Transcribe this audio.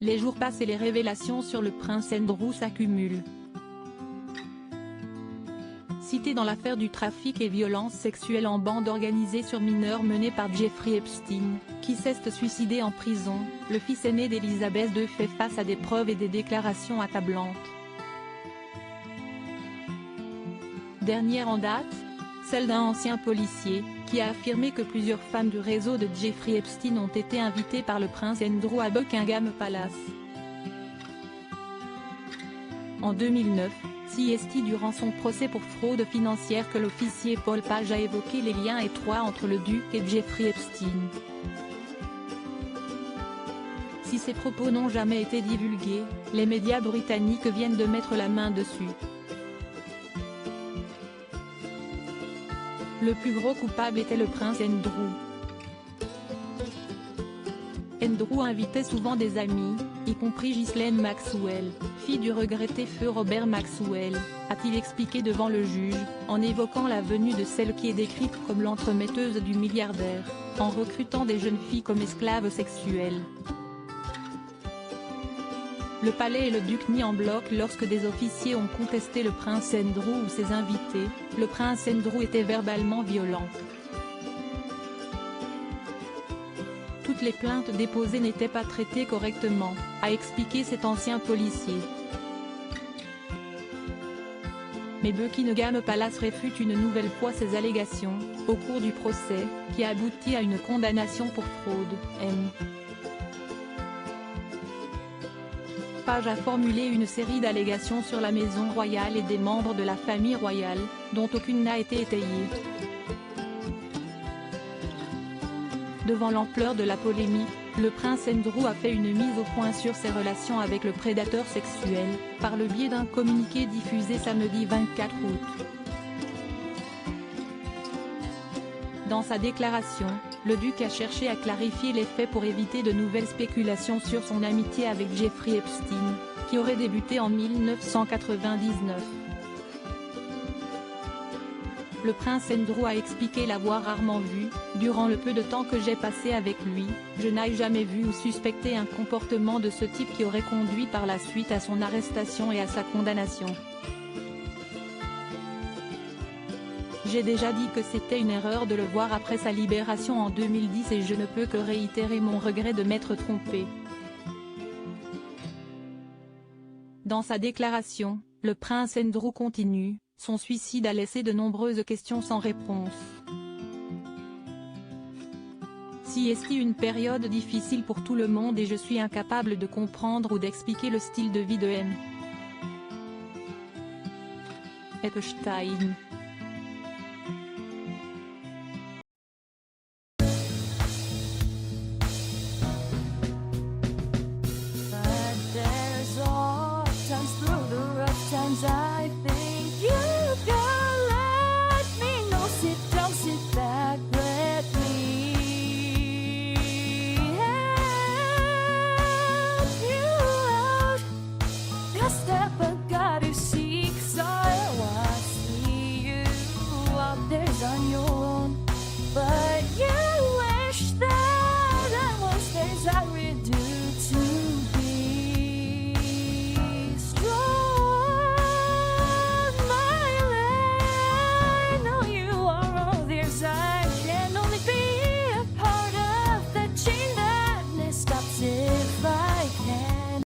Les jours passent et les révélations sur le prince Andrew s'accumulent. Cité dans l'affaire du trafic et violences sexuelles en bande organisée sur mineurs menée par Jeffrey Epstein, qui s'est suicidé en prison, le fils aîné d'Elizabeth II fait face à des preuves et des déclarations accablantes. Dernière en date, celle d'un ancien policier, qui a affirmé que plusieurs femmes du réseau de Jeffrey Epstein ont été invitées par le prince Andrew à Buckingham Palace. En 2009, CST durant son procès pour fraude financière que l'officier Paul Page a évoqué les liens étroits entre le duc et Jeffrey Epstein. Si ces propos n'ont jamais été divulgués, les médias britanniques viennent de mettre la main dessus. Le plus gros coupable était le prince Andrew. Andrew invitait souvent des amis, y compris Ghislaine Maxwell, fille du regretté feu Robert Maxwell, a-t-il expliqué devant le juge, en évoquant la venue de celle qui est décrite comme l'entremetteuse du milliardaire, en recrutant des jeunes filles comme esclaves sexuelles. Le palais et le duc nient en bloc lorsque des officiers ont contesté le prince Andrew ou ses invités. Le prince Andrew était verbalement violent. Toutes les plaintes déposées n'étaient pas traitées correctement, a expliqué cet ancien policier. Mais Buckingham Palace réfute une nouvelle fois ces allégations, au cours du procès, qui a abouti à une condamnation pour fraude. Page a formulé une série d'allégations sur la maison royale et des membres de la famille royale, dont aucune n'a été étayée. Devant l'ampleur de la polémique, le prince Andrew a fait une mise au point sur ses relations avec le prédateur sexuel, par le biais d'un communiqué diffusé samedi 24 août. Dans sa déclaration, le duc a cherché à clarifier les faits pour éviter de nouvelles spéculations sur son amitié avec Jeffrey Epstein, qui aurait débuté en 1999. Le prince Andrew a expliqué l'avoir rarement vu. Durant le peu de temps que j'ai passé avec lui, je n'ai jamais vu ou suspecté un comportement de ce type qui aurait conduit par la suite à son arrestation et à sa condamnation. J'ai déjà dit que c'était une erreur de le voir après sa libération en 2010 et je ne peux que réitérer mon regret de m'être trompé. Dans sa déclaration, le prince Andrew continue, son suicide a laissé de nombreuses questions sans réponse. C'est une période difficile pour tout le monde et je suis incapable de comprendre ou d'expliquer le style de vie de M. Epstein.